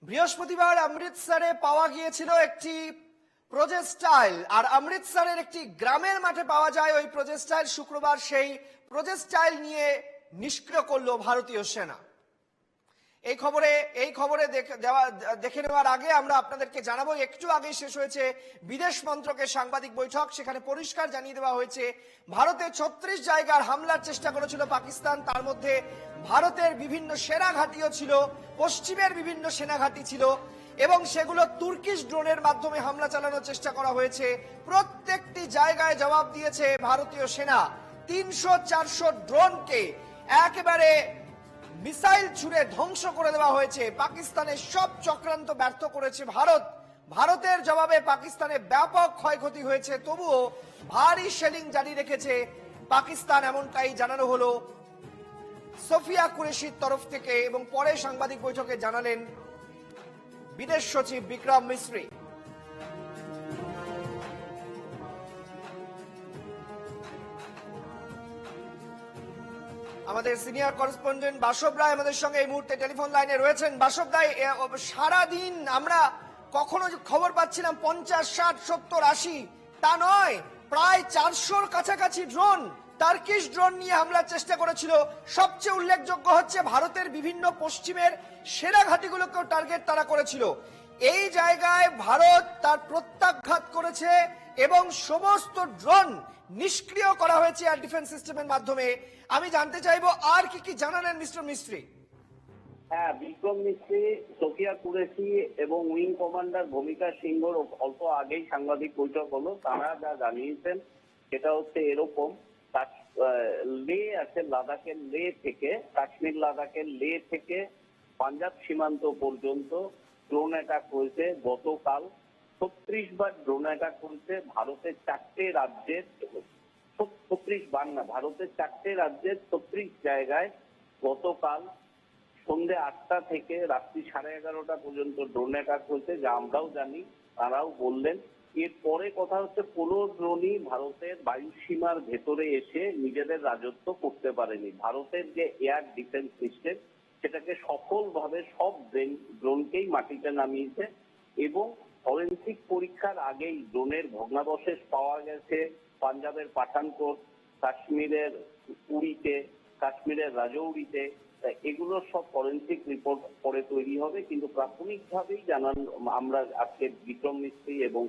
বৃহস্পতিবার অমৃতসরে পাওয়া গিয়েছিল একটি প্রজেস্টাইল, আর অমৃতসরের একটি গ্রামের মাঠে পাওয়া যায় ওই প্রজেস্টাইল। শুক্রবার সেই প্রজেস্টাইল নিয়ে নিষ্ক্রিয় করলো ভারতীয় সেনা। এই খবরে দেখে নেওয়ার আগে আমরা আপনাদেরকে জানাবো, একটু আগে শেষ হয়েছে বিদেশ মন্ত্রকের সাংবাদিক বৈঠক। সেখানে পরিষ্কার জানিয়ে দেওয়া হয়েছে ভারতে 36 জায়গার হামলার চেষ্টা করেছিল পাকিস্তান। তার মধ্যে ভারতের বিভিন্ন সেনা ঘাঁটিও ছিল, পশ্চিমের বিভিন্ন সেনা ঘাঁটি ছিল, এবং সেগুলো তুর্কিশ ড্রোনের মাধ্যমে হামলা চালানোর চেষ্টা করা হয়েছে। প্রত্যেকটি জায়গায় জবাব দিয়েছে ভারতীয় সেনা। 300-400 ড্রোনকে একেবারে মিসাইল ছুড়ে ধ্বংস করে দেওয়া হয়েছে। পাকিস্তানের সব চক্রান্ত ব্যর্থ করেছে ভারত। ভারতের জবাবে পাকিস্তানে ব্যাপক ক্ষয়ক্ষতি হয়েছে, তবুও ভারী শেলিং জারি রেখেছে পাকিস্তান, এমনটাই জানানো হলো সোফিয়া কুরেশির তরফ থেকে। এবং পরে সাংবাদিক বৈঠকে জানালেন বিদেশ সচিব বিক্রম মিশ্রি। আমাদের সিনিয়র করেসপন্ডেন্ট বাসব রায় আমাদের সঙ্গে এই মুহূর্তে টেলিফোন লাইনে রয়েছেন। বাসব রায়, সারাদিন আমরা কখনো খবর পাচ্ছিলাম 50, 60, 70, 80, তা নয়, প্রায় 400-র কাছাকাছি ড্রোন, টার্কিশ ড্রোন নিয়ে হামলার চেষ্টা করেছিল। সবচেয়ে উল্লেখযোগ্য হচ্ছে ভারতের বিভিন্ন পশ্চিমের সেনা ঘাঁটিগুলোকেও টার্গেট তারা করেছিল। এই জায়গায় ভারত তার প্রত্যাঘাত করেছে এবং সমস্ত ড্রোন নিষ্ক্রিয় করা হয়েছে এয়ার ডিফেন্স সিস্টেমের মাধ্যমে। আমি জানতে চাইবো আর কি কি জানালেন মিস্টার মিস্ত্রি? হ্যাঁ, বিক্রম মিস্ত্রি, সোফিয়া কুরেশি এবং উইং কমান্ডার ভূমিকা সিংহর অল্প আগেই সাংবাদিক বৈঠক হলো। তারা যা জানিয়েছেন সেটা হচ্ছে এরকম, লে আছে, লাদাখের লে থেকে, কাশ্মীর লাদাখের লে থেকে পাঞ্জাব সীমান্ত পর্যন্ত ড্রোন অ্যাটাক হয়েছে গতকাল। 36 বার ড্রোন অ্যাটাক হয়েছে ভারতের 4টে রাজ্যের, 36 বার না, ভারতের 4টে রাজ্যের 36 জায়গায় গতকাল সন্ধ্যে 8টা থেকে রাত্রি 11:30টা পর্যন্ত ড্রোন অ্যাটাক হয়েছে, যা আমরাও জানি, তারাও বললেন। এরপরে কথা হচ্ছে, কোনো ড্রোনই ভারতের বায়ু সীমার ভেতরে এসে নিজেদের রাজত্ব করতে পারেনি। ভারতের যে এয়ার ডিফেন্স সিস্টেম সেটাকে সফলভাবে সব ড্রোনকেই মাটিতে নামিয়েছে। এবং ফরেন্সিক পরীক্ষার আগেই ড্রোনের ভগ্নাবশেষ পাওয়া গেছে পাঞ্জাবের পাঠানকোট, কাশ্মীরের উড়িতে, কাশ্মীরের রাজৌরিতে। এগুলো সব ফরেন্সিক রিপোর্ট পরে তৈরি হবে, কিন্তু প্রাথমিকভাবেই জানান আমরা আজকে বিক্রম মিস্ত্রি এবং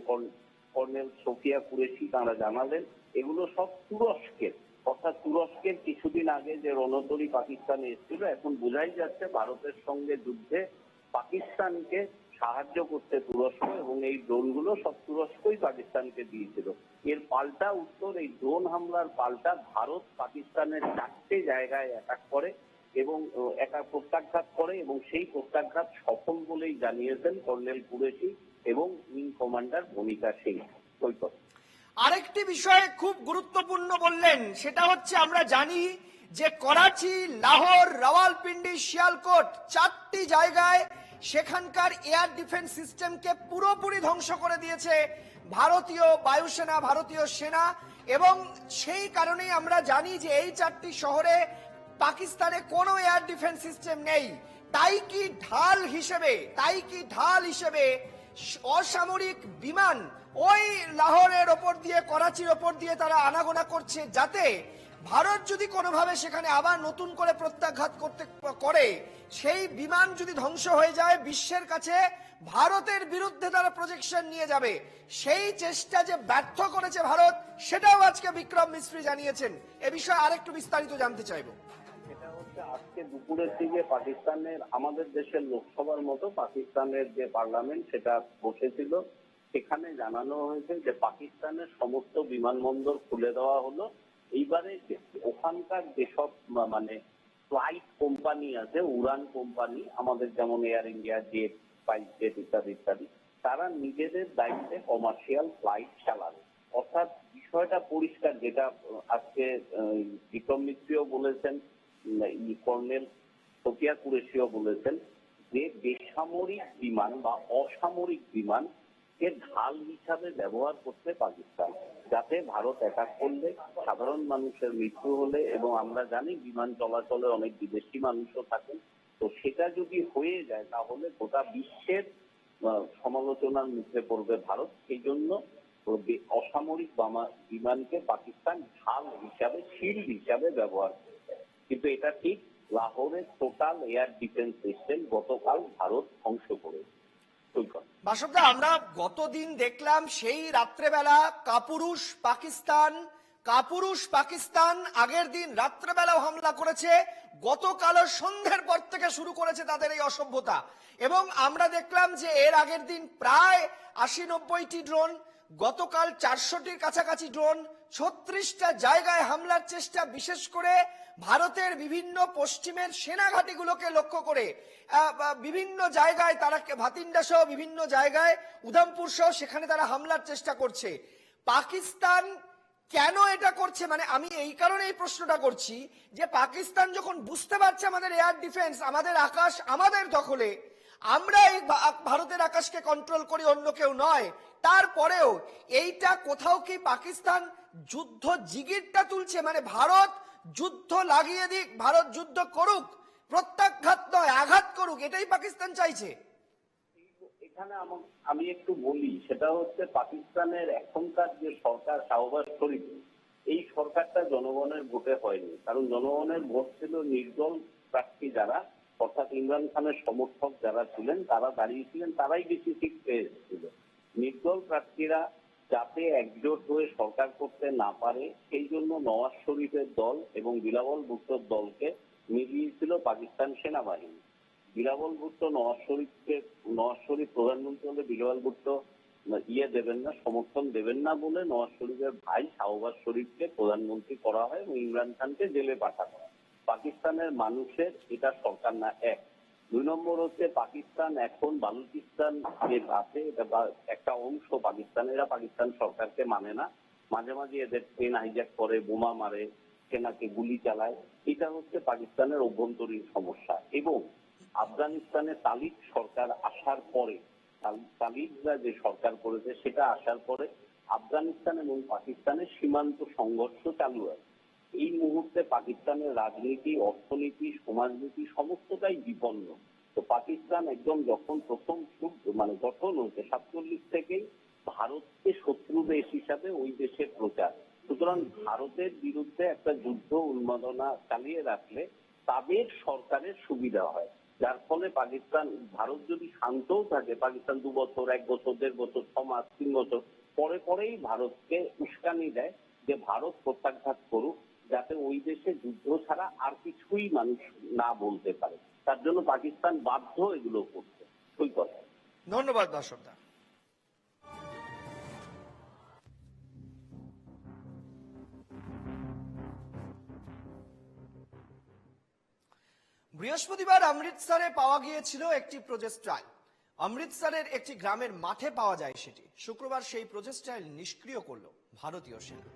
কর্নেল সোফিয়া কুরেশি তারা জানালেন এগুলো সব তুরস্কের, অর্থাৎ তুরস্কের কিছুদিন আগে যে রণতরী পাকিস্তানে এসেছিল, এখন বোঝাই যাচ্ছে ভারতের সঙ্গে যুদ্ধে পাকিস্তানকে সাহায্য করতে তুরস্ক, এবং এই ড্রোনগুলো সব তুরস্কই পাকিস্তানকে দিয়েছিল। এর পাল্টা উত্তর, এই ড্রোন হামলার পাল্টা ভারত পাকিস্তানের 4টে জায়গায় অ্যাটাক করে এবং প্রত্যাঘাত করে, এবং সেই প্রত্যাঘাত সফল বলেই জানিয়েছেন কর্নেল কুরেশি এবং উইং কমান্ডার ভূমিকা সিং। আরেকটি বিষয় খুব গুরুত্বপূর্ণ বললেন, সেটা হচ্ছে আমরা জানি যে করাচি, লাহোর, রাওয়ালপিন্ডি, শিয়ালকোট 4টি জায়গায় সেখানকার এয়ার ডিফেন্স সিস্টেমকে পুরোপুরি ধ্বংস করে দিয়েছে ভারতীয় বায়ুসেনা, ভারতীয় সেনা। এবং সেই কারণেই আমরা জানি যে এই 4টি শহরে পাকিস্তানে কোনো এয়ার ডিফেন্স সিস্টেম নেই। তাই কি ঢাল হিসেবে অসামরিক বিমান ওই লাহোরের ওপর দিয়ে, করাচির ওপর দিয়ে তারা আনাগোনা করছে, যাতে ভারত যদি কোনোভাবে সেখানে আবার নতুন করে প্রত্যাঘাত করে, সেই বিমান যদি ধ্বংস হয়ে যায়, বিশ্বের কাছে ভারতের বিরুদ্ধে তারা প্রজেকশন নিয়ে যাবে। সেই চেষ্টা যে ব্যর্থ করেছে ভারত, সেটাও আজকে বিক্রম মিস্ত্রি জানিয়েছেন। এ বিষয়ে আরেকটু বিস্তারিত জানতে চাইবো। এটা হচ্ছে আজকে দুপুরের দিকে পাকিস্তানের, আমাদের দেশের লোকসভার মতো পাকিস্তানের যে পার্লামেন্ট সেটা বসেছিল, সেখানে জানানো হয়েছে যে পাকিস্তানের সমস্ত বিমানবন্দর খুলে দেওয়া হলো। এইবারে ওখানকার যেসব মানে ফ্লাইট কোম্পানি আছে, উড়ান কোম্পানি, আমাদের যেমন air India, jet, spice jet ইত্যাদি ইত্যাদি, তারা নিজেদের দায়িত্বে কমার্শিয়াল ফ্লাইট চালাবে। অর্থাৎ বিষয়টা পরিষ্কার, যেটা আজকে বিক্রম মিত্রও বলেছেন, কর্নেল সোফিয়া কুরেশিও বলেছেন, যে বেসামরিক বিমান বা অসামরিক বিমান কে ঢাল হিসাবে ব্যবহার করতে পাকিস্তান, যাতে ভারত অ্যাটাক করলে সাধারণ মানুষের মৃত্যু হলে, এবং আমরা জানি বিমান চলাচলে অনেক বিদেশি মানুষও থাকেন, তো তো সেটা যদি হয়ে যায় তাহলে গোটা বিশ্বের সমালোচনার মুখে পড়বে ভারত। সেই জন্য অসামরিক বিমানকে পাকিস্তান ঢাল হিসাবে, শিল্ড হিসাবে ব্যবহার করছে। কিন্তু এটা ঠিক, লাহোরের টোটাল এয়ার ডিফেন্স সিস্টেম গতকাল ভারত ধ্বংস করেছে। বাসবদা, আমরা গতদিন দেখলাম সেই রাত্রেবেলা কাপুরুষ পাকিস্তান আগের দিন রাত্রেবেলাও হামলা করেছে, গতকাল সন্ধ্যের পর থেকে শুরু করেছে তাদের এই অসভ্যতা। এবং আমরা দেখলাম যে এর আগের দিন প্রায় 80-90টি ড্রোন, গতকাল 400টির কাছাকাছি ড্রোন, 36টা জায়গায় হামলার চেষ্টা, বিশেষ করে ভারতের বিভিন্ন পশ্চিমের সেনাঘাটিগুলোকে লক্ষ্য করে বিভিন্ন জায়গায় তারা, ভাতিন্ডা সহ বিভিন্ন জায়গায়, উধামপুর সহ সেখানে তারা হামলার চেষ্টা করছে। পাকিস্তান কেন এটা করছে? মানে আমি এই কারণে এই প্রশ্নটা করছি যে পাকিস্তান যখন বুঝতে পারছে আমাদের এয়ার ডিফেন্স, আমাদের আকাশ আমাদের দখলে, আমরা এই ভারতের আকাশকে কন্ট্রোল করি, অন্য কেউ নয়, তারপরেও এইটা কোথাও কি পাকিস্তান যুদ্ধ জিগিরটা তুলছে? মানে ভারত যুদ্ধ লাগিয়ে দিক, ভারত যুদ্ধ করুক, প্রত্যাঘাত নয় আঘাত করুক, এটাই পাকিস্তান চাইছে। এখানে আমি একটু বলি, সেটা হচ্ছে পাকিস্তানের এখনকার যে সরকার শাহবাজ শরীফ, এই সরকারটা জনগণের ভোটে হয়নি। কারণ জনগণের ভোট ছিল নির্দল প্রার্থী যারা, অর্থাৎ ইমরান খানের সমর্থক যারা ছিলেন, তারা দাঁড়িয়েছিলেন, তারাই বেশি সিট পেয়েছিল। নির্দল প্রার্থীরা যাতে একজোট হয়ে সরকার করতে না পারে সেই জন্য নওয়াজ শরীফের দল এবং বিলাওয়াল ভুট্টোর দলকে মিলিয়েছিল পাকিস্তান সেনাবাহিনী। বিলাওয়াল ভুট্টো নওয়াজ শরীফ প্রধানমন্ত্রী হলে বিলাওয়াল ভুট্টো দেবেন না, সমর্থন দেবেন না বলে নওয়াজ শরীফের ভাই শাহবাজ শরীফকে প্রধানমন্ত্রী করা হয় এবং ইমরান খানকে জেলে পাঠানো হয়। পাকিস্তানের মানুষের এটা সরকার না, এক। 2 নম্বর হচ্ছে পাকিস্তান এখন বালুচিস্তান যে আছে, এটা একটা অংশ পাকিস্তান, এরা পাকিস্তান সরকারকে মানে না, মাঝে মাঝে এদের ট্রেন হাইজ্যাক করে, বোমা মারে, সেনাকে গুলি চালায়। এটা হচ্ছে পাকিস্তানের অভ্যন্তরীণ সমস্যা। এবং আফগানিস্তানে তালিব সরকার আসার পরে, তালিবরা যে সরকার করেছে সেটা আসার পরে আফগানিস্তান এবং পাকিস্তানের সীমান্ত সংঘর্ষ চালু আছে। এই মুহূর্তে পাকিস্তানের রাজনীতি, অর্থনীতি, সমাজনীতি সমস্তটাই বিপন্ন। তো পাকিস্তান একদম যখন প্রথম গঠন হয়েছে 47 থেকেই ভারতকে শত্রু দেশ হিসাবে ওই দেশের প্রচার। সুতরাং ভারতের বিরুদ্ধে একটা যুদ্ধ উন্মাদনা চালিয়ে রাখলে তাদের সরকারের সুবিধা হয়, যার ফলে ভারত যদি শান্তও থাকে, পাকিস্তান 2 বছর, 1 বছর, 1.5 বছর, 6 মাস, 3 বছর পরেই ভারতকে উস্কানি দেয় যে ভারত প্রত্যাঘাত করুক, যাতে ওই দেশে যুদ্ধ ছাড়া আর কিছুই মানুষ না বলতে পারে। তার জন্য পাকিস্তান বাধ্য এগুলো করতে। ওই কথা। ধন্যবাদ দর্শকদা। বৃহস্পতিবার অমৃতসরে পাওয়া গিয়েছিল একটি প্রজেক্টাইল। অমৃতসরের একটি গ্রামের মাঠে পাওয়া যায় সেটি। শুক্রবার সেই প্রজেক্টাইল নিষ্ক্রিয় করল ভারতীয় সেনা।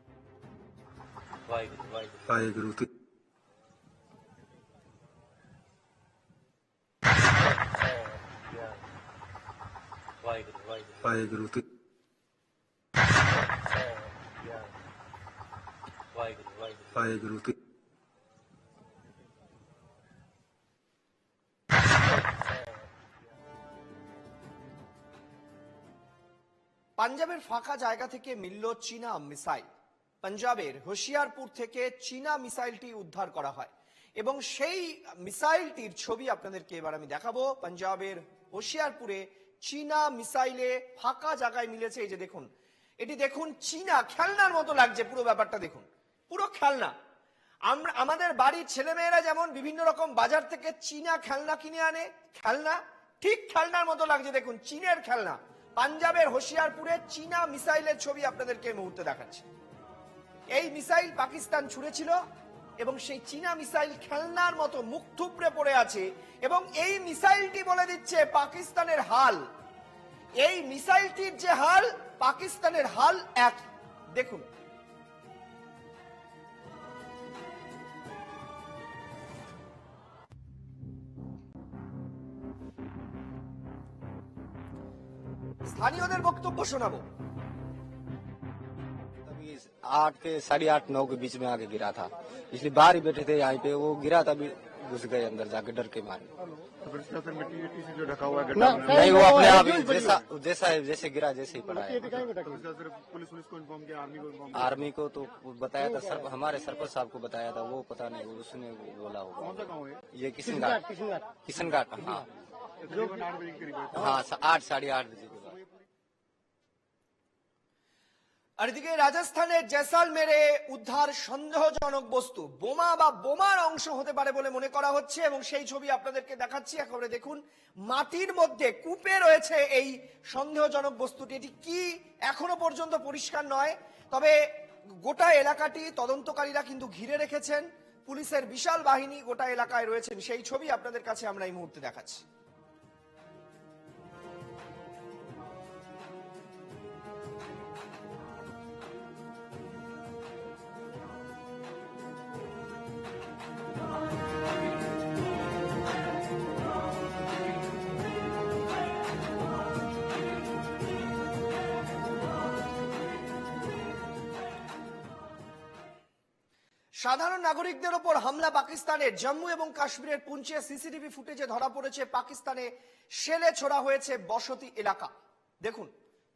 পাঞ্জাবের ফাঁকা জায়গা থেকে মিলল চীনা মিসাইল। পাঞ্জাবের হোশিয়ারপুর থেকে চীনা মিসাইলটি উদ্ধার করা হয় এবং সেই মিসাইলটির ছবি আপনাদেরকে এবার আমি দেখাবো। পাঞ্জাবের হোশিয়ারপুরে চীনা মিসাইলে ফাঁকা জায়গায় মিলেছে। এই যে দেখুন, এটি দেখুন, চীনা খেলনার মতো লাগছে পুরো ব্যাপারটা, দেখুন পুরো খেলনা। আমাদের বাড়ির ছেলেমেয়েরা যেমন বিভিন্ন রকম বাজার থেকে চীনা খেলনা কিনে আনে, খেলনা ঠিক খেলনার মতো লাগছে, দেখুন চীনের খেলনা। পাঞ্জাবের হোশিয়ারপুরে চীনা মিসাইলের ছবি আপনাদেরকে এই মুহূর্তে দেখাচ্ছি। এই মিসাইল পাকিস্তান ছুড়েছিল এবং সেই চীনা মিসাইল খেলনার মতো মুখ থুবড়ে পড়ে আছে এবং এই মিসাইলটি বলে দিচ্ছে পাকিস্তানের হাল। এই মিসাইলটির যে হাল, পাকিস্তানের হাল এক। দেখুন, স্থানীয়দের বক্তব্য শোনাবো। अभी 8 के 8:30 9 के बीच में आके गिरा था, इसलिए बाहर ही बैठे थे यहाँ पे। वो गिरा था घुस गए अंदर जाके डर के मारे। तो फिर इसके अंदर मिट्टी से जो ढका हुआ है ना, गड्ढा नहीं वो अपने आप ही जैसे गिरा जैसे ही पड़ा है। पुलिस को इन्फॉर्म किया, आर्मी को इन्फॉर्म आर्मी को तो बताया था, हमारे सरपंच साहब को बताया था, वो पता नहीं उसने बोला होगा। कौन सा गाँव है? ये किशनघाट हाँ तकरीबन 8 बजे के करीब है। हाँ 8 साढ़े 8 बजे के बाद। আর এদিকে রাজস্থানের জেসালমেরে উদ্ধার সন্দেহজনক বস্তু, বোমা বা বোমার অংশ হতে পারে বলে মনে করা হচ্ছে, এবং সেই ছবি আপনাদেরকে দেখাচ্ছি। একেবারে দেখুন, মাটির মধ্যে কূপে রয়েছে এই সন্দেহজনক বস্তুটি। এটি কি এখনো পর্যন্ত পরিষ্কার নয়, তবে গোটা এলাকাটি তদন্তকারীরা কিন্তু ঘিরে রেখেছেন। পুলিশের বিশাল বাহিনী গোটা এলাকায় রয়েছেন, সেই ছবি আপনাদের কাছে আমরা এই মুহূর্তে দেখাচ্ছি। সাধারণ নাগরিকদের ওপর হামলা পাকিস্তানের। জম্মু এবং কাশ্মীরের পুঞ্চে সিসিটিভি ফুটেজে ধরা পড়েছে পাকিস্তানে শেলে ছোড়া হয়েছে বসতি এলাকা। দেখুন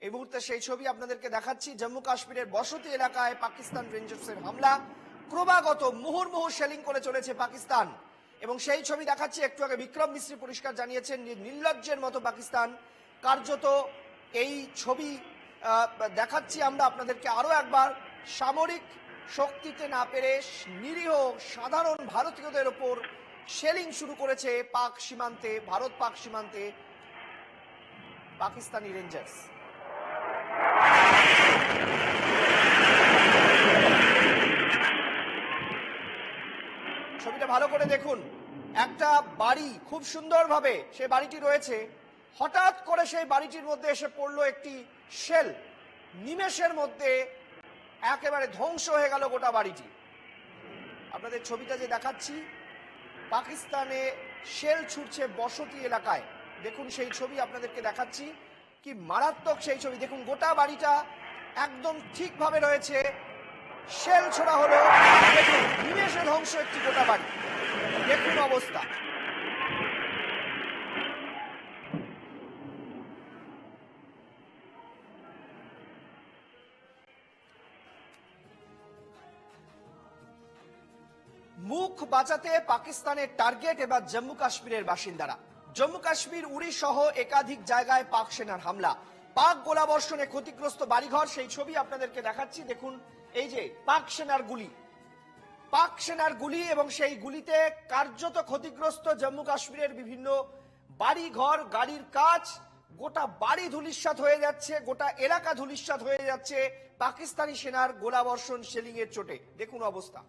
এই মুহূর্তে সেই ছবি আপনাদেরকে দেখাচ্ছি। জম্মু কাশ্মীরের বসতি এলাকায় পাকিস্তান রেঞ্জার্সের হামলা, ক্রমাগত মুহুর্মুহু শেলিং করে চলেছে পাকিস্তান, এবং সেই ছবি দেখাচ্ছি। একটু আগে বিক্রম মিশ্রি পরিষ্কার জানিয়েছেন যে নির্লজ্জের মতো পাকিস্তান কার্যত এই ছবি দেখাচ্ছি আমরা আপনাদেরকে আরো একবার। সামরিক শক্তিতে না পেরে নিরীহ সাধারণ ভারতীয়দের ওপর শেলিং শুরু করেছে পাক সীমান্তে, ভারত পাক সীমান্তে পাকিস্তানি রেঞ্জার্স। ছবিটা ভালো করে দেখুন, একটা বাড়ি খুব সুন্দরভাবে সেই বাড়িটি রয়েছে, হঠাৎ করে সেই বাড়িটির মধ্যে এসে পড়লো একটি শেল, নিমেষের মধ্যে একেবারে ধ্বংস হয়ে গেল গোটা বাড়িটি। আপনাদের ছবিটা যে দেখাচ্ছি, পাকিস্তানে শেল ছুটছে বসতি এলাকায়। দেখুন সেই ছবি আপনাদেরকে দেখাচ্ছি, কি মারাত্মক সেই ছবি। দেখুন গোটা বাড়িটা একদম ঠিকভাবে রয়েছে, শেল ছোড়া হলো, দেখুন নিমেষে ধ্বংস একটি গোটা বাড়ি। দেখুন অবস্থা। মুখ বাঁচাতে পাকিস্তানের টার্গেট এবার জম্মু কাশ্মীরের বাসিন্দারা। জম্মু কাশ্মীর উড়ি সহ একাধিক জায়গায় পাক সেনার হামলা, পাক গোলাবর্ষণে ক্ষতিগ্রস্ত বাড়িঘর, সেই ছবি আপনাদেরকে দেখাচ্ছি। দেখুন এই যে পাক সেনার গুলি এবং সেই গুলিতে কার্যত ক্ষতিগ্রস্ত জম্মু কাশ্মীরের বিভিন্ন বাড়িঘর, গাড়ির কাজ, গোটা বাড়ি ধূলিসাৎ হয়ে যাচ্ছে, গোটা এলাকা ধূলিসাৎ হয়ে যাচ্ছে পাকিস্তানি সেনার গোলাবর্ষণ শেলিং এর চোটে। দেখুন অবস্থা।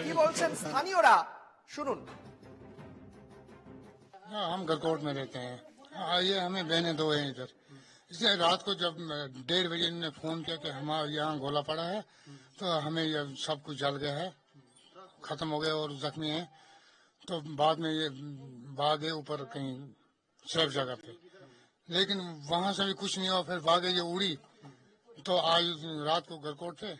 কি বলছেন স্থানীয়রা, শুনুন। हम गरकोट में रहते हैं। ये हमें बहने दो हैं इधर। इसलिए रात को जब 1:30 बजे इन्होंने फोन किया कि हमारे यहाँ गोला पड़ा है, तो हमें ये सब कुछ जल गया है, खत्म हो गया और जख्मी है। तो बाद में ये भागे ऊपर कहीं सेफ जगह पे, लेकिन वहां से भी कुछ नहीं हुआ। फिर भागे ये उड़ी, तो आज रात को गरकोट थे,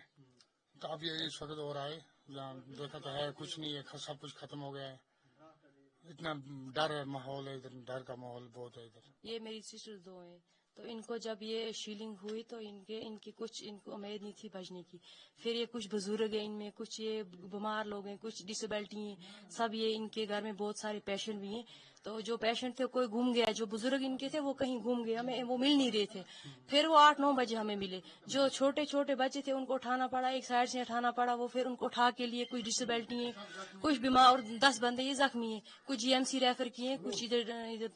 तो अब ये इस वक्त और आए, जहाँ देखा तो है कुछ नहीं है, सब कुछ खत्म हो गया है। इतना डर माहौल है इधर, डर का माहौल बहुत है इधर। ये मेरी सिस्टर दो हैं, तो इनको जब ये शीलिंग हुई तो इनकी कुछ इनको उम्मीद नहीं थी बचने की। फिर ये कुछ बुजुर्ग हैं, इनमें कुछ ये बीमार लोग हैं, कुछ डिसेबिलिटी हैं, सब ये इनके घर में बहुत सारे पेशेंट भी हैं। तो जो पेशेंट थे कोई घूम गया, जो बुजुर्ग इनके थे वो कहीं घूम गए, हमें वो मिल नहीं रहे थे। फिर वो 8-9 बजे हमें मिले। जो छोटे छोटे बच्चे थे उनको उठाना पड़ा, एक साइड से उठाना पड़ा, वो फिर उनको उठा के लिए, कुछ डिसेबिलिटी है, कुछ बीमार, और 10 बंदे ये जख्मी है, कुछ GMC रेफर किए, कुछ इधर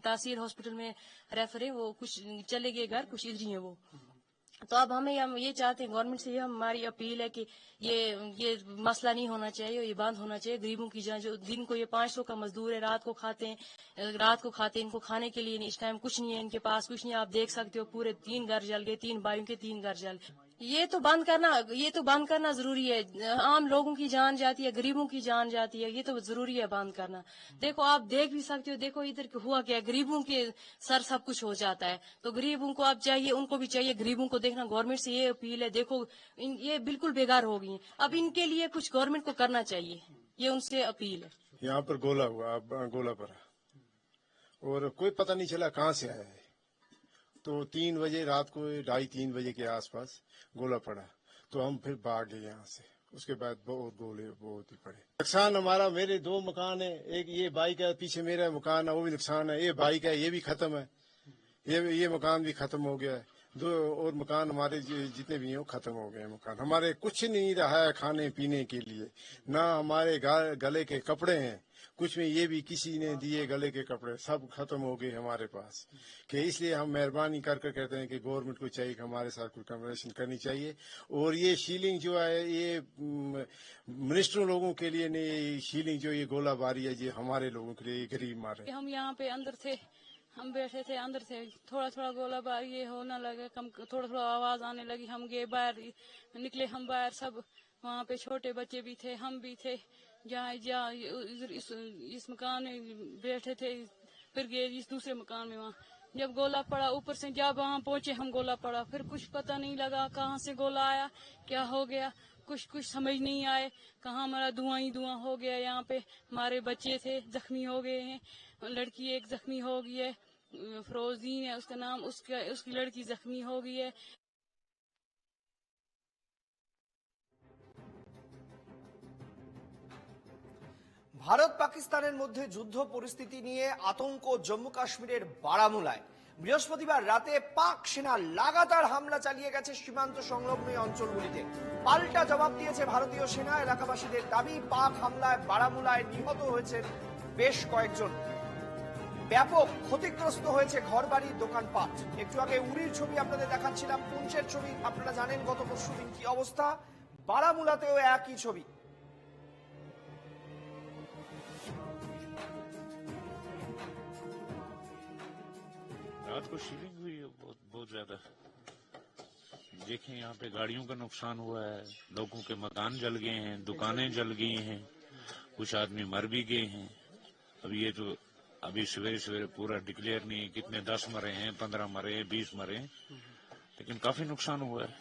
तहसील हॉस्पिटल में रेफर है, वो कुछ चले गए घर, कुछ इधर ही है वो। तो अब हम ये चाहते हैं, गवर्नमेंट से ये हमारी अपील है कि ये मसला नहीं होना चाहिए, ये बंद होना चाहिए। गरीबों की जान, जो दिन को ये 500 का मजदूर है, रात को खाते हैं, इनको खाने के लिए इस टाइम कुछ नहीं है, इनके पास कुछ नहीं। आप देख सकते हो पूरे 3 घर जल गए, 3 भाइयों के 3 घर जल। ये तो बंद करना जरूरी है। आम लोगों की जान जाती है, गरीबों की जान जाती है, ये तो जरूरी है बंद करना। देखो आप देख भी सकते हो, देखो इधर हुआ क्या, गरीबों के सर सब कुछ हो जाता है। तो गरीबों को अब चाहिए, उनको भी चाहिए गरीबों को देखना। गवर्नमेंट से ये अपील है, देखो ये बिल्कुल बेकार हो गई है, अब इनके लिए कुछ गवर्नमेंट को करना चाहिए, ये उनसे अपील है। यहाँ पर गोला हुआ, गोला पड़ा और कोई पता नहीं चला कहाँ से आया है। तो 3 बजे रात को 2:30-3 बजे के आसपास गोला पड़ा, तो हम फिर भाग गए यहाँ से। उसके बाद बहुत गोले बहुत ही पड़े। नुकसान हमारा, मेरे 2 मकान है, एक ये भाई का पीछे मेरा मकान है वो भी नुकसान है, ये भाई का ये भी खत्म है, ये मकान भी खत्म हो गया है। 2 और मकान हमारे जितने भी हैं वो खत्म हो गए मकान। हमारे कुछ नहीं रहा है खाने पीने के लिए, ना हमारे गले के कपड़े हैं कुछ में, ये भी किसी ने दिए गले के कपड़े सब खत्म हो गए हमारे पास। कि इसलिए हम मेहरबानी कर कहते हैं कि गवर्नमेंट को चाहिए कि हमारे साथ कुछ कन्वर्सेशन करनी चाहिए। और ये शीलिंग जो है ये मिनिस्टरों लोगों के लिए नहीं, शीलिंग जो ये गोलाबारी है ये हमारे लोगों के लिए गरीब मारे। हम यहाँ पे अंदर थे, हम बैठे थे अंदर से, थोड़ा थोड़ा गोलाबारी ये होने लगे, कम थोड़ा थोड़ा आवाज आने लगी, हम गए बाहर, निकले हम बाहर, सब वहाँ पे छोटे बच्चे भी थे, हम भी थे, जहाँ इस मकान में बैठे थे, फिर गए इस दूसरे मकान में। वहाँ जब गोला पड़ा ऊपर से, जब वहाँ पहुंचे हम गोला पड़ा, फिर कुछ पता नहीं लगा कहाँ से गोला आया, क्या हो गया, कुछ समझ नहीं आए, कहाँ हमारा धुआं ही धुआं हो गया। यहाँ पे हमारे बच्चे थे जख्मी हो गए हैं, लड़की एक जख्मी हो गई है, फरोजीन है उसका नाम, उसकी लड़की जख्मी हो गई है। ভারত পাকিস্তানের মধ্যে যুদ্ধ পরিস্থিতি নিয়ে আতঙ্ক জম্মু কাশ্মীরের বারামুলায়। বৃহস্পতিবার রাতে পাক সেনা লাগাতার হামলা চালিয়ে গেছে সীমান্ত সংলগ্ন এই অঞ্চলগুলিতে। পাল্টা জবাব দিয়েছে ভারতীয় সেনা। এলাকাবাসীদের দাবি, পাক হামলায় বারামুলায় নিহত হয়েছেন বেশ কয়েকজন, ব্যাপক ক্ষতিগ্রস্ত হয়েছে ঘরবাড়ি, দোকানপাট। একটু আগে উরির ছবি আপনাদের দেখাচ্ছিলাম, পুঞ্চের ছবি আপনারা জানেন গত পরশুদিন কি অবস্থা, বারামুলাতেও একই ছবি। रात को शीलिंग हुई है बहुत ज्यादा। देखें यहाँ पे गाड़ियों का नुकसान हुआ है, लोगों के मकान जल गए हैं, दुकानें जल गई हैं, कुछ आदमी मर भी गए हैं। अब ये तो अभी सवेरे सवेरे पूरा डिक्लेयर नहीं है कितने 10 मरे हैं, 15 मरे हैं, 20 मरे हैं, लेकिन काफी नुकसान हुआ है।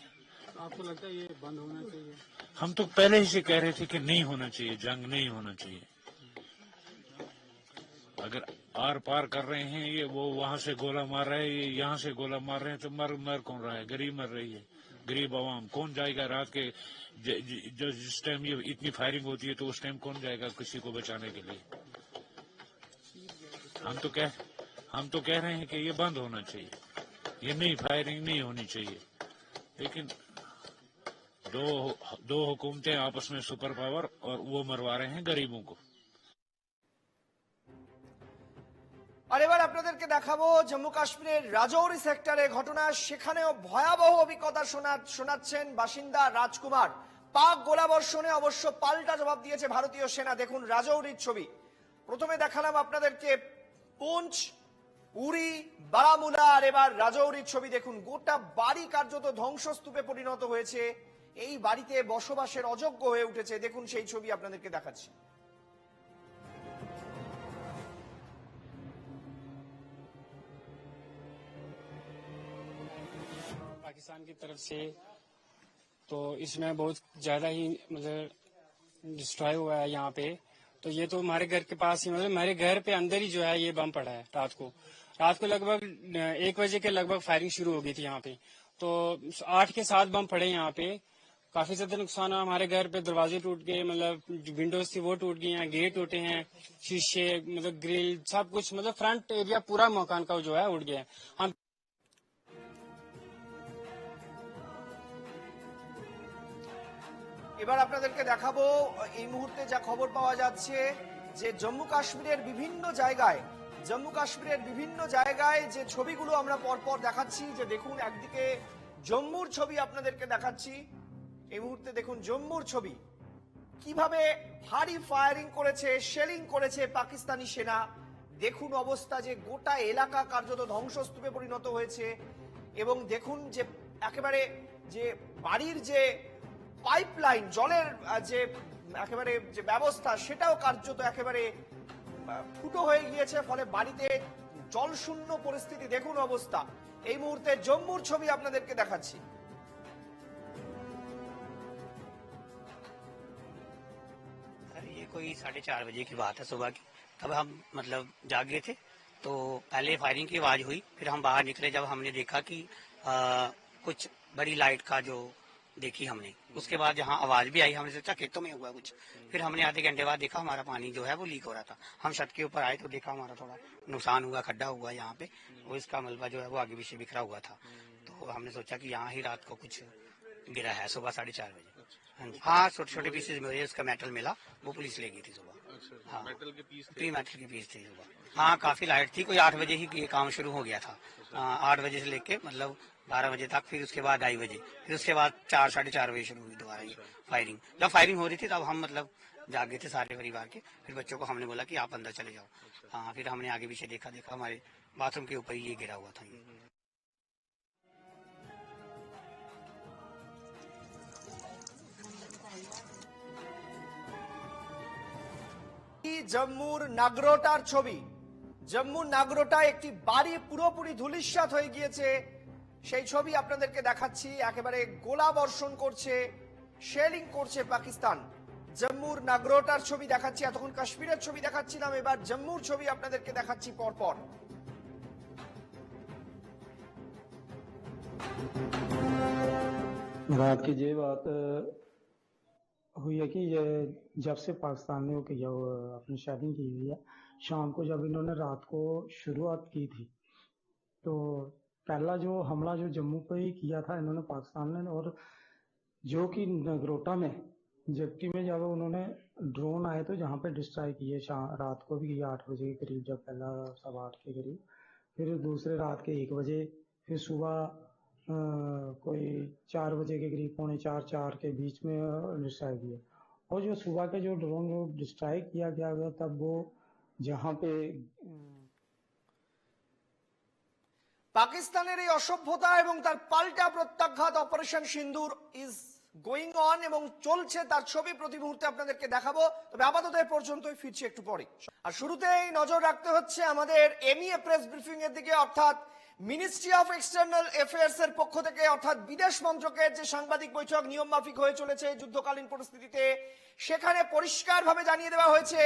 आपको लगता है ये बंद होना चाहिए? हम तो पहले ही से कह रहे थे कि नहीं होना चाहिए, जंग नहीं होना चाहिए। अगर आर पार कर रहे हैं ये, वो वहां से गोला मार रहे हैं, ये यहाँ से गोला मार रहे हैं, तो मर कौन रहा है? गरीब मर रही है, गरीब आवाम। कौन जाएगा रात के जिस टाइम ये इतनी फायरिंग होती है, तो उस टाइम कौन जाएगा किसी को बचाने के लिए? हम तो कह रहे हैं कि ये बंद होना चाहिए, ये नहीं, फायरिंग नहीं होनी चाहिए। लेकिन दो हुकूमतें आपस में सुपर पावर, और वो मरवा रहे हैं गरीबों को। আর এবার আপনাদেরকে দেখাবো জম্মু কাশ্মীরের রাজৌরি সেক্টরে ঘটনা। সেখানেও ভয়াবহ অভিজ্ঞতা শোনাচ্ছেন বাসিন্দা রাজকুমার। পাক গোলাবর্ষণে অবশ্য পাল্টা জবাব দিয়েছে ভারতীয় সেনা। দেখুন রাজৌরির ছবি। প্রথমে দেখালাম আপনাদেরকে পুঞ্চ, উরি, বারামুলা, আর এবার রাজৌরির ছবি দেখুন। গোটা বাড়ি কার্যত ধ্বংসস্তূপে পরিণত হয়েছে, এই বাড়িতে বসবাসের অযোগ্য হয়ে উঠেছে। দেখুন সেই ছবি আপনাদেরকে দেখাচ্ছি। पाकिस्तान की तरफ से तो इसमें बहुत ज्यादा ही मतलब डिस्ट्रॉय हुआ है यहाँ पे। तो ये तो हमारे घर के पास ही, मतलब हमारे घर पे अंदर ही जो है ये बम पड़ा है। रात को लगभग 1 बजे के लगभग फायरिंग शुरू हो गई थी यहाँ पे। तो 8 के 7 बम पड़े यहाँ पे, काफी ज्यादा नुकसान हुआ। हमारे घर पे दरवाजे टूट गए, मतलब विंडोज थी वो टूट गई हैं, गेट टूटे हैं, शीशे, मतलब ग्रिल, सब कुछ, मतलब फ्रंट एरिया पूरा मकान का जो है उड़ गया है। हम এবার আপনাদেরকে দেখাবো এই মুহূর্তে যা খবর পাওয়া যাচ্ছে যে জম্মু কাশ্মীরের বিভিন্ন জায়গায় যে ছবিগুলো আমরা পরপর দেখাচ্ছি, যে দেখুন একদিকে জম্মুর ছবি আপনাদেরকে দেখাচ্ছি এই মুহূর্তে। দেখুন জম্মুর ছবি, কিভাবে ভারী ফায়ারিং করেছে, শেলিং করেছে পাকিস্তানি সেনা। দেখুন অবস্থা, যে গোটা এলাকা কার্যত ধ্বংসস্তূপে পরিণত হয়েছে। এবং দেখুন যে একেবারে যে বাড়ির যে পাইপলাইন জলের যে একেবারে যে ব্যবস্থা সেটাও কার্যত একেবারে ফুটো হয়ে গিয়েছে, ফলে বাড়িতে জল শূন্য পরিস্থিতি। দেখুন অবস্থা। এই মুহূর্তে জম্মুর ছবি আপনাদেরকে দেখাচ্ছি। ये कोई 4:30 बजे की बात है सुबह की। तब हम मतलब जागे थे तो पहले फायरिंग की आवाज हुई, फिर हम बाहर निकले। जब हमने देखा कि कुछ बड़ी लाइट का जो देखी हमने, उसके बाद जहाँ आवाज भी आई हमने सोचा खेतों में हुआ कुछ। फिर हमने आधे घंटे बाद देखा हमारा पानी जो है वो लीक हो रहा था। हम छत के ऊपर आए तो देखा हमारा थोड़ा नुकसान हुआ, खड्डा हुआ यहाँ पे, वो इसका मलबा जो है वो आगे पीछे बिखरा हुआ था। तो हमने सोचा कि यहाँ ही रात को कुछ गिरा है सुबह 4:30 बजे। हाँ, छोटे छोटे पीसेज में उसका मेटल मिला, वो पुलिस ले गई थी सुबह। हाँ, मेटल के पीस थे सुबह। हाँ, काफी लाइट थी, कोई 8 बजे ही ये काम शुरू हो गया था। 8 बजे से लेके मतलब 12 बजे तक, फिर उसके बाद 2:30 बजे, फिर उसके बाद 4-4:30 बजे शुरू हुई दोबारा ये फायरिंग। जब फायरिंग हो रही थी तब हम मतलब जागे थे सारे परिवार के। फिर बच्चों को हमने बोला कि आप अंदर चले जाओ। हाँ, फिर हमने आगे पीछे देखा हमारे बाथरूम के ऊपर ही ये गिरा हुआ था ये। জম্মুর নাগরোটার ছবি। জম্মুর নাগরোটা একটি বাড়ি পুরোপুরি ধূলিসাৎ হয়ে গিয়েছে, সেই ছবি আপনাদেরকে দেখাচ্ছি। একেবারে গোলা বর্ষণ করছে, শেলিং করছে পাকিস্তান। জম্মুর নাগরোটার ছবি দেখাচ্ছি, এতক্ষণ কাশ্মীরের ছবি দেখাচ্ছিলাম, এবার জম্মুর ছবি আপনাদেরকে দেখাচ্ছি পরপর। रात की ये बात हुई है कि ये जब से पाकिस्तान ने वो किया अपनी शेयरिंग की हुई है, शाम को जब इन्होंने रात को शुरुआत की थी तो पहला जो हमला जो जम्मू पे ही किया था इन्होंने पाकिस्तान ने, और जो कि नगरोटा में जबकि में जब उन्होंने ड्रोन आए तो जहाँ पे डिस्ट्रॉय किए, रात को भी किया 8 बजे के करीब, जब पहला 8:15 के करीब, फिर दूसरे रात के 1 बजे, फिर सुबह कोई 4 बजे के करीब, 3:45-4 के बीच में डिस्ट्रॉय किया। और जो सुबह के जो ड्रोन जो डिस्ट्रॉय किया गया तब वो जहाँ पे পাকিস্তানের এই অসভ্যতা এবং তার পাল্টা প্রত্যাঘাত operation Sindoor is going on এবং চলছে, তার ছবি প্রতি মুহূর্তে আপনাদেরকে দেখাবো। তবে আপাতত এ পর্যন্তই, ফিরছি একটু পরে। আর শুরুতেই নজর রাখতে হচ্ছে আমাদের এমইএ প্রেস ব্রিফিং এর দিকে, অর্থাৎ মিনিস্ট্রি অফ এক্সটার্নাল অ্যাফেয়ার্স এর পক্ষ থেকে, অর্থাৎ বিদেশ মন্ত্রকের যে সাংবাদিক বৈঠক নিয়ম মাফিক হয়ে চলেছে যুদ্ধকালীন পরিস্থিতিতে, সেখানে পরিষ্কারভাবে জানিয়ে দেওয়া হয়েছে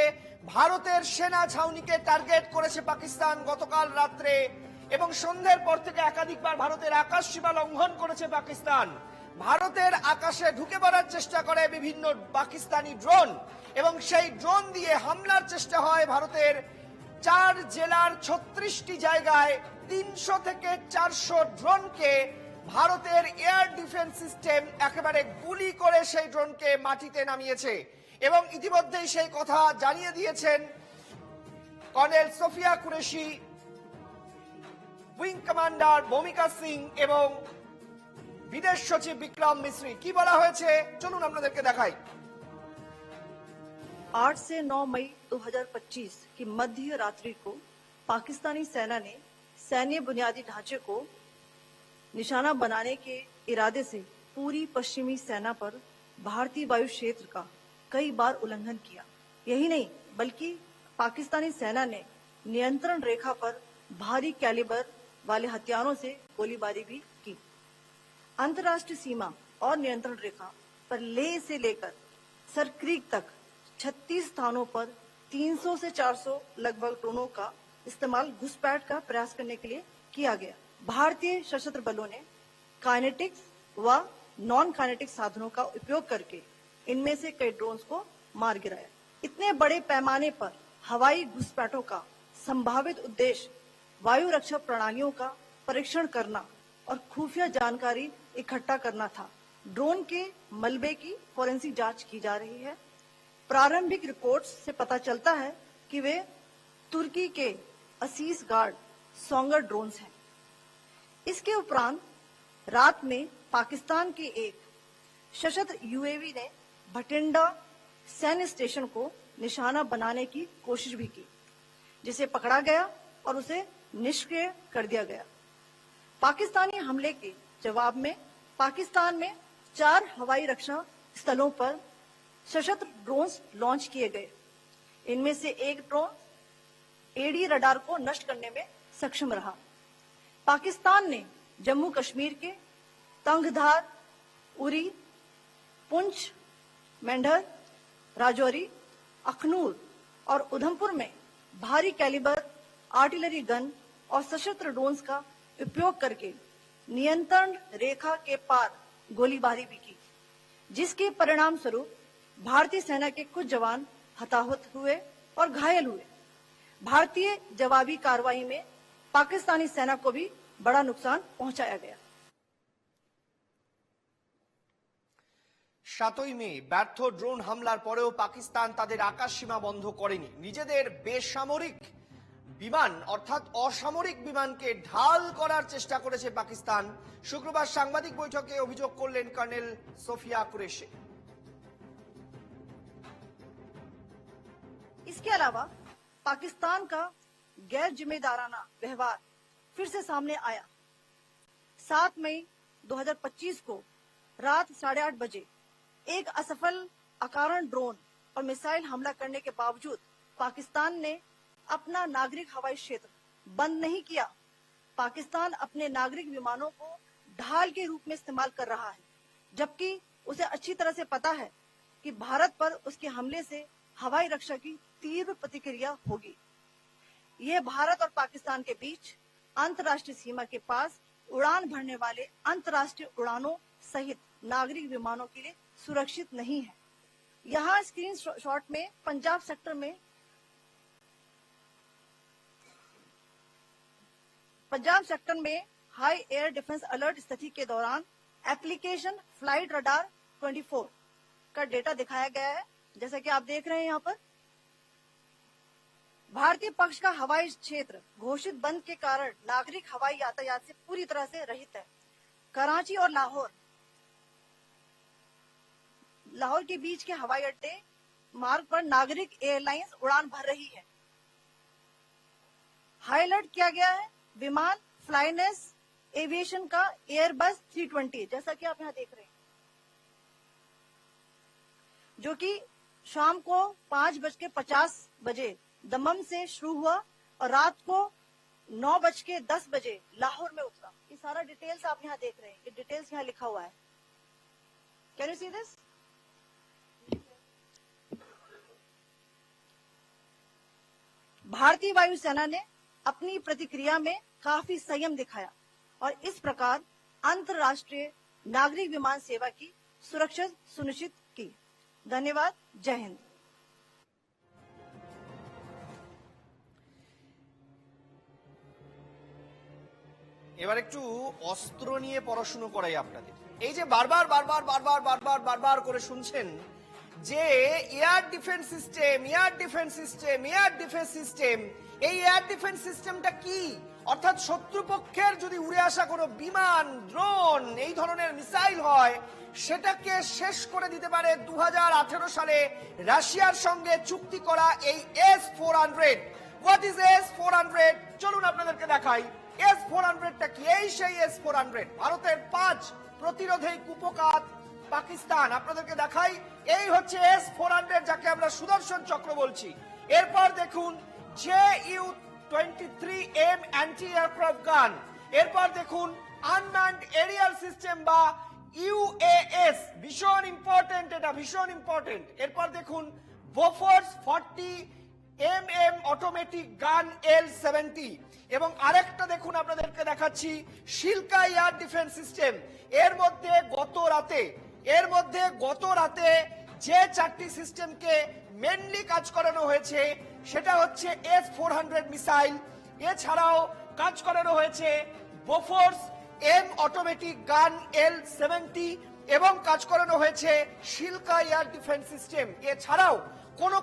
ভারতের সেনা ছাউনিকে টার্গেট করেছে পাকিস্তান গতকাল রাত্রে, এবং সন্ধ্যের পর থেকে একাধিকবার ভারতের আকাশ সীমা লঙ্ঘন করেছে পাকিস্তান। ভারতের আকাশে ঢুকে পড়ার চেষ্টা করে বিভিন্ন পাকিস্তানি ড্রোন, এবং সেই ড্রোন দিয়ে হামলার চেষ্টা হয় ভারতের 4 জেলার 36টি জায়গায়। 300 থেকে 400 ড্রোনকে ভারতের এয়ার ডিফেন্স সিস্টেম একেবারে গুলি করে সেই ড্রোনকে মাটিতে নামিয়েছে, এবং ইতিমধ্যেই সেই কথা জানিয়ে দিয়েছেন colonel Sofiya Qureshi, wing commander Bhumika Singh এবং বিদেশ সচিব বিক্রম মিশ্রি। কি বলা হয়েছে চলুন আপনাদেরকে দেখাই। 8 से 9 मई 2025 की मध्य रात्रि को पाकिस्तानी सेना ने सैन्य बुनियादी ढांचे को निशाना बनाने के इरादे से पूरी पश्चिमी सेना पर भारतीय वायु क्षेत्र का कई बार उल्लंघन किया। यही नहीं बल्कि पाकिस्तानी सेना ने नियंत्रण रेखा पर भारी कैलिबर वाले हथियारों से गोलीबारी भी की। अंतर्राष्ट्रीय सीमा और नियंत्रण रेखा पर लेह से लेकर सरक्रीक तक 36 स्थानों पर 300 से 400 लगभग ड्रोनों का इस्तेमाल घुसपैठ का प्रयास करने के लिए किया गया। भारतीय सशस्त्र बलों ने काइनेटिक्स व नॉन काइनेटिक साधनों का उपयोग करके इनमें से कई ड्रोन्स को मार गिराया। इतने बड़े पैमाने पर हवाई घुसपैठों का संभावित उद्देश्य वायु रक्षा प्रणालियों का परीक्षण करना और खुफिया जानकारी इकट्ठा करना था। ड्रोन के मलबे की फोरेंसिक जांच की जा रही है। प्रारंभिक रिपोर्ट्स से पता चलता है कि वे तुर्की के असीस गार्ड सोंगर ड्रोन्स हैं। इसके उपरांत रात में पाकिस्तान के एक सशस्त्र यूएवी ने भटिंडा सैन्य स्टेशन को निशाना बनाने की कोशिश भी की, जिसे पकड़ा गया और उसे निष्क्रिय कर दिया गया। पाकिस्तानी हमले के जवाब में पाकिस्तान में 4 हवाई रक्षा स्थलों पर सशस्त्र ड्रोन लॉन्च किए गए। इनमें से एक ड्रोन एडी रडार को नष्ट करने में सक्षम रहा। पाकिस्तान ने जम्मू कश्मीर के तंगधार, उरी, पुंछ, मेंढर, राजौरी, अखनूर और उधमपुर में भारी कैलिबर आर्टिलरी गन और सशस्त्र ड्रोन्स का उपयोग करके नियंत्रण रेखा के पार गोलीबारी भी की, जिसके परिणाम स्वरूप भारतीय सेना के कुछ जवान हताहत हुए और घायल हुए। भारतीय जवाबी कार्रवाई में पाकिस्तानी सेना को भी बड़ा नुकसान पहुंचाया गया। 7ই মে ব্যর্থ ড্রোন হামলার পরেও পাকিস্তান তাদের আকাশ সীমা বন্ধ করেনি। নিজেদের বেসামরিক বিমান অর্থাৎ অসামরিক বিমানকে ঢাল করার চেষ্টা করেছে পাকিস্তান। শুক্রবার সাংবাদিক বৈঠকে অভিযোগ করলেন কর্নেল সোফিয়া কুরেশি। इसके अलावा पाकिस्तान का गैर जिम्मेदाराना व्यवहार फिर से सामने आया। 7 मई 2025 को रात 8:30 बजे एक असफल अकारण ड्रोन और मिसाइल हमला करने के बावजूद पाकिस्तान ने अपना नागरिक हवाई क्षेत्र बंद नहीं किया। पाकिस्तान अपने नागरिक विमानों को ढाल के रूप में इस्तेमाल कर रहा है, जबकि उसे अच्छी तरह से पता है कि भारत पर उसके हमले से हवाई रक्षा की तीव्र प्रतिक्रिया होगी। यह भारत और पाकिस्तान के बीच अंतर्राष्ट्रीय सीमा के पास उड़ान भरने वाले अंतर्राष्ट्रीय उड़ानों सहित नागरिक विमानों के लिए सुरक्षित नहीं है। यहाँ स्क्रीन शॉट में पंजाब सेक्टर में हाई एयर डिफेंस अलर्ट स्थिति के दौरान एप्लीकेशन फ्लाइट रडार 24 का डेटा दिखाया गया है। जैसा कि आप देख रहे हैं यहाँ पर भारतीय पक्ष का हवाई क्षेत्र घोषित बंद के कारण नागरिक हवाई यातायात से पूरी तरह से रहित है। कराची और लाहौर के बीच के हवाई अड्डे मार्ग पर नागरिक एयरलाइंस उड़ान भर रही है। हाई अलर्ट किया गया है विमान फ्लाइनेस एविएशन का एयरबस 320, जैसा कि आप यहाँ देख रहे हैं, जो कि शाम को 5:50 बजे दमम से शुरू हुआ और रात को 9:10 बजे लाहौर में उतरा। ये सारा डिटेल्स आप यहाँ देख रहे हैं, ये डिटेल्स यहाँ लिखा हुआ है। Can you see this? भारतीय वायुसेना ने अपनी प्रतिक्रिया में काफी संयम दिखाया और इस प्रकार अंतर्राष्ट्रीय नागरिक विमान सेवा की सुरक्षा सुनिश्चित की। धन्यवाद। जय हिंद। এবার একটু অস্ত্র নিয়ে পড়াশোনা করাই আপনাদের। এই যে বারবার করে শুনছেন যে এয়ার ডিফেন্স সিস্টেম, এই এয়ার ডিফেন্স সিস্টেমটা কি? অর্থাৎ শত্রুপক্ষের যদি উড়ে আসা কোনো বিমান, ড্রোন, এই ধরনের মিসাইল হয়, সেটাকে শেষ করে দিতে পারে 2018 সালে রাশিয়ার সঙ্গে চুক্তি করা এই S-400। What is S-400? চলুন আপনাদেরকে দেখাই S-400টা কি। এই সেই S-400, ভারতের 5 প্রতিরোধী কুপকাত পাকিস্তান। আপনাদেরকে দেখাই, এই হচ্ছে S-400, যাকে আমরা সুদর্শন চক্র বলছি। এরপর দেখুন Ju-23M অ্যান্টি এয়ারক্রাফট গান। এরপর দেখুন আনম্যান্ড এরিয়াল সিস্টেম বা UAS, ভীষণ ইম্পর্টেন্ট, এটা ভীষণ ইম্পর্টেন্ট। এরপর দেখুন বোফোর্স 40mm অটোমেটিক গান L-70 এবং আরেকটা দেখুন আপনাদেরকে দেখাচ্ছি শিলকা এয়ার ডিফেন্স সিস্টেম। এর মধ্যে গত রাতে যে 4টি সিস্টেমকে মেনলি কাজ করানো হয়েছে সেটা হচ্ছে S-400 মিসাইল। এছাড়াও কাজ করানো হয়েছে বোফোর্স M অটোমেটিক গান L-70 এবং কাজ করানো হয়েছে শিলকা এয়ার ডিফেন্স সিস্টেম। এছাড়াও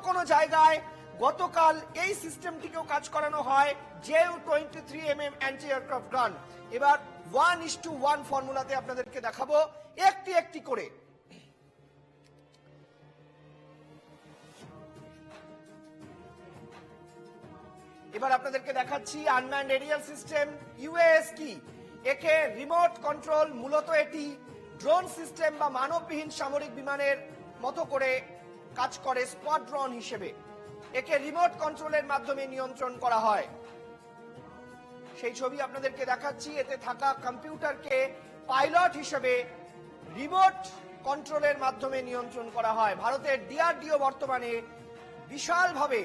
কোন জায়গায় গতকাল এই সিস্টেমটিকেও কাজ করানো হয় Ju-23mm অ্যান্টি এয়ারক্রাফট গান। এবার 1:1 ফর্মুলাতে আপনাদেরকে দেখাবো একটি একটি করে। এবার আপনাদেরকে দেখাচ্ছি আনম্যান্ড এরিয়াল সিস্টেম UAS কি। একে রিমোট কন্ট্রোল, মূলত এটি ড্রোন সিস্টেম বা মানববিহীন সামরিক বিমানের মতো করে কাজ করে স্কোয়াড্রন হিসেবে। একে রিমোট কন্ট্রোলের মাধ্যমে নিয়ন্ত্রণ করা হয়। সেই ছবি আপনাদেরকে দেখাচ্ছি। এতে থাকা কম্পিউটারকে পাইলট হিসেবে রিমোট কন্ট্রোলের মাধ্যমে নিয়ন্ত্রণ করা হয়। ভারতের ডিআরডিও বর্তমানে বিশালভাবে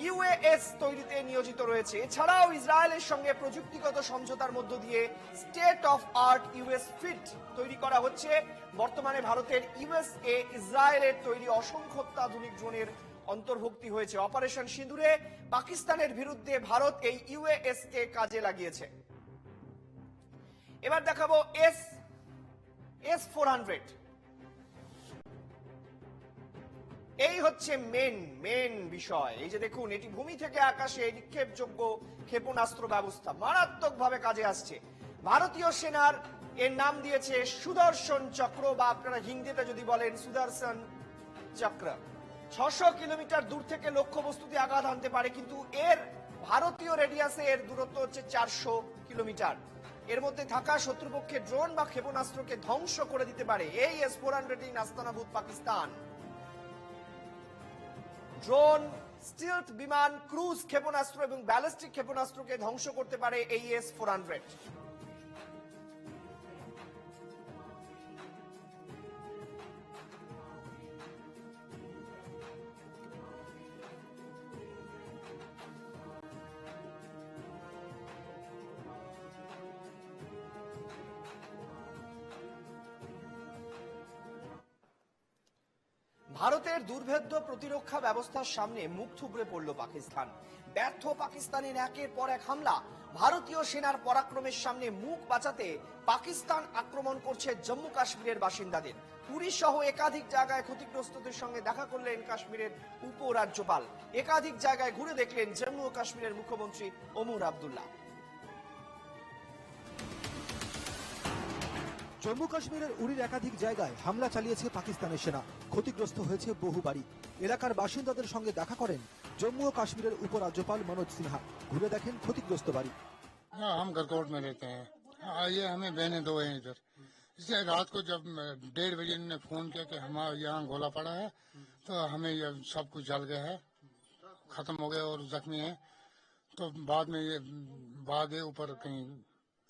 ইউএএস তৈরিতে নিয়োজিত রয়েছে। এছাড়াও ইসরায়েলের সঙ্গে প্রযুক্তিগত সমঝোতার মধ্য দিয়ে state of art US fit তৈরি করা হচ্ছে। বর্তমানে ভারতের ইউএসএ ইসরায়েলের তৈরি অসংখ্য অত্যাধুনিক ড্রোনের অন্তর্ভুক্তি হয়েছে। অপারেশন সিঁদুরে পাকিস্তানের বিরুদ্ধে ভারত এই ইউএএস কে কাজে লাগিয়েছে। এবার দেখাবো S-400। এই হচ্ছে মেন বিষয়। এই যে দেখুন, এটি ভূমি থেকে আকাশে নিক্ষেপযোগ্য ক্ষেপণাস্ত্র ব্যবস্থা, মারাত্মকভাবে কাজে আসছে। ভারতীয় সেনার এর নাম দিয়েছে সুদর্শন চক্র, বা আপনারা হিন্দিতে যদি বলেন সুদর্শন চক্র। 600 কিলোমিটার দূর থেকে লক্ষ্যবস্তুতে আঘাত আনতে পারে, কিন্তু এর ভারতীয় রেডিয়াসে এর দূরত্ব হচ্ছে 400 কিলোমিটার। এর মধ্যে থাকা শত্রুপক্ষের ড্রোন বা ক্ষেপণাস্ত্রকে ধ্বংস করে দিতে পারে। এই S-400 নাস্তানাবুদ পাকিস্তান। ড্রোন, স্টিলথ বিমান, ক্রুজ ক্ষেপণাস্ত্র এবং ব্যালিস্টিক ক্ষেপণাস্ত্রকে ধ্বংস করতে পারে এই S-400। ভারতের দুর্ভেদ্য প্রতিরক্ষা ব্যবস্থার সামনে মুখ থুবড়ে পড়ল পাকিস্তান। ব্যর্থ পাকিস্তানের একের পর এক হামলা। ভারতীয় সেনার পরাক্রমের সামনে মুখ বাঁচাতে পাকিস্তান আক্রমণ করছে জম্মু কাশ্মীরের বাসিন্দাদের। পুরী সহ একাধিক জায়গায় ক্ষতিগ্রস্তদের সঙ্গে দেখা করলেন কাশ্মীরের উপরাজ্যপাল। একাধিক জায়গায় ঘুরে দেখলেন জম্মু ও কাশ্মীরের মুখ্যমন্ত্রী ওমর আব্দুল্লাহ। জম্মু কাশ্মীরের উরির একাধিক জায়গায় হামলা চালিয়েছে পাকিস্তানের সেনা। ক্ষতিগ্রস্ত হয়েছে বহু বাড়ি। এলাকার বাসিন্দাদের সঙ্গে দেখা করেন জম্মু ও কাশ্মীরের উপরাজ্যপাল মনোজ সিনহা। ঘুরে দেখেন ক্ষতিগ্রস্ত বাড়ি। हम गरकोट में रहते हैं। आइए हमें बहने दो हैं इधर। इसलिए रात को जब 1:30 बजे इन्होंने फोन किया कि हमारे यहाँ गोला पड़ा है, तो हमें ये सब कुछ जल गया है, खत्म हो गया और जख्मी है। तो बाद में ये ऊपर कहीं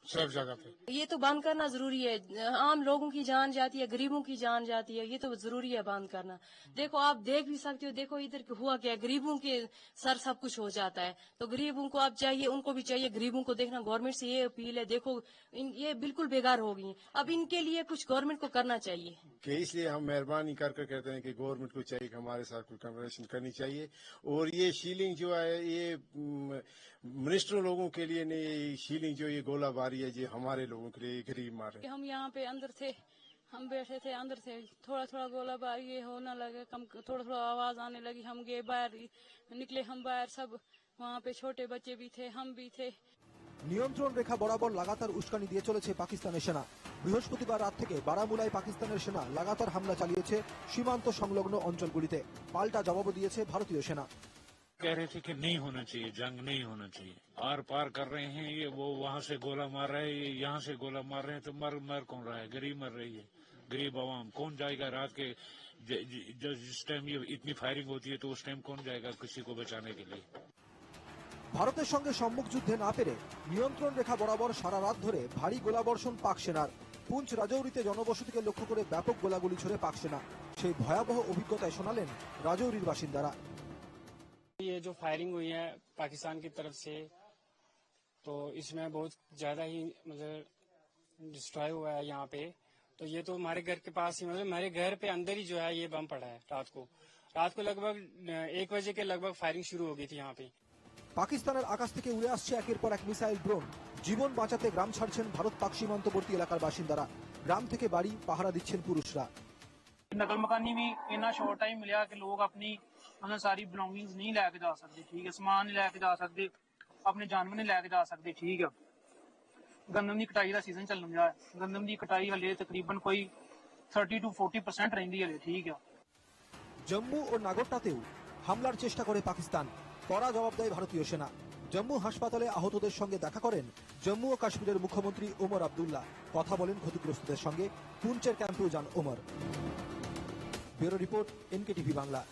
सेफ जगह पे। ये तो बंद करना जरूरी है। आम लोगों की जान जाती है, गरीबों की जान जाती है, ये तो जरूरी है बंद करना। देखो, आप देख भी सकते हो, देखो इधर हुआ क्या, गरीबों के सर सब कुछ हो जाता है। तो गरीबों को आप चाहिए, उनको भी चाहिए, गरीबों को देखना। गवर्नमेंट से ये अपील है, देखो ये बिल्कुल बेकार हो गई। अब इनके लिए कुछ गवर्नमेंट को करना चाहिए। कि इसलिए हम मेहरबानी कर कहते हैं कि गवर्नमेंट को चाहिए कि हमारे साथ कोई कन्वर्सेशन करनी चाहिए। और ये शीलिंग जो है, ये मिनिस्टर लोगों के लिए नहीं, ये शीलिंग जो ये गोलाबारी है, ये हमारे लोगों के लिए गरीब मारे। हम यहाँ पे अंदर थे, हम बैठे थे अंदर से, थोड़ा थोड़ा गोलाबारी ये होने लगा, कम थोड़ा थोड़ा आवाज आने लगी। हम गए बाहर, निकले हम बाहर, सब वहाँ पे छोटे बच्चे भी थे, हम भी थे। নিয়ন্ত্রণ রেখা বরাবর লাগাতার উস্কানি দিয়ে চলেছে পাকিস্তানের সেনা। বৃহস্পতিবার রাত থেকে বারামুলায় পাকিস্তানের সেনা লাগাতার হামলা চালিয়েছে সীমান্ত সংলগ্ন অঞ্চলগুলিতে। পাল্টা জবাবও দিয়েছে ভারতীয় সেনা। कह रहे थे कि नहीं होना चाहिए, जंग नहीं होना चाहिए, आर पार कर रहे हैं ये, वो वहाँ से गोला मार रहे हैं, ये यहाँ से गोला मार रहे हैं, तो मर कौन रहा है? गरीब मर रही है, गरीब आवाम। कौन जाएगा रात के जिस टाइम ये इतनी फायरिंग होती है, तो उस टाइम कौन जाएगा किसी को बचाने के लिए? ভারতের সঙ্গে সম্মুখ যুদ্ধে না পেরে নিয়ন্ত্রণ রেখা বরাবর সারা রাত ধরে ভারী গোলাবর্ষণ পাক সেনার। পুঞ্চ রাজৌরিতে জনবসতিকে লক্ষ্য করে ব্যাপক গোলাগুলি ছোড়ে পাক সেনা। সেই ভয়াবহ অভিজ্ঞতায় শোনালেন রাজৌরির বাসিন্দারা। ये जो फायरिंग हुई है पाकिस्तान की तरफ से, तो इसमें बहुत ज्यादा ही मतलब डिस्ट्रॉय हुआ है यहाँ पे। तो ये तो हमारे घर के पास ही, मतलब हमारे घर पे अंदर ही जो है ये बम पड़ा है। रात को लगभग 1 बजे के लगभग फायरिंग शुरू हो गई थी यहाँ पे। পাকিস্তানের আকাশ থেকে উড়ে আসছে একের পর এক মিসাইল, ড্রোন। জীবন বাঁচাতে গ্রাম ছাড়ছেন ভারত পাক সীমান্তবর্তী এলাকার বাসিন্দারা। গ্রাম থেকে বাড়ি পাহারা দিচ্ছেন পুরুষরা। नकल मकानी भी इन्ना शॉर्ट टाइम मिला कि लोग अपनी सारी बिलोंगिंग्स नहीं लैके जा सकते, ठीक है, समान नहीं लैके जा सकते, अपने जानवर नहीं लैके जा सकते, ठीक है। गंदम की कटाई का सीजन चलन दिया है, गंदम की कटाई हले तकरीबन कोई 30 to 40% रही हले, ठीक है। জম্মু ও নাগরটাতেও হামলার চেষ্টা করে পাকিস্তান। কড়া জবাব দেয় ভারতীয় সেনা। জম্মু হাসপাতালে আহতদের সঙ্গে দেখা করেন জম্মু ও কাশ্মীরের মুখ্যমন্ত্রী ওমর আব্দুল্লাহ। কথা বলেন ক্ষতিগ্রস্তদের সঙ্গে। পুঞ্চের ক্যাম্পেও যান Omar. Bureau report, NKTV Bangla.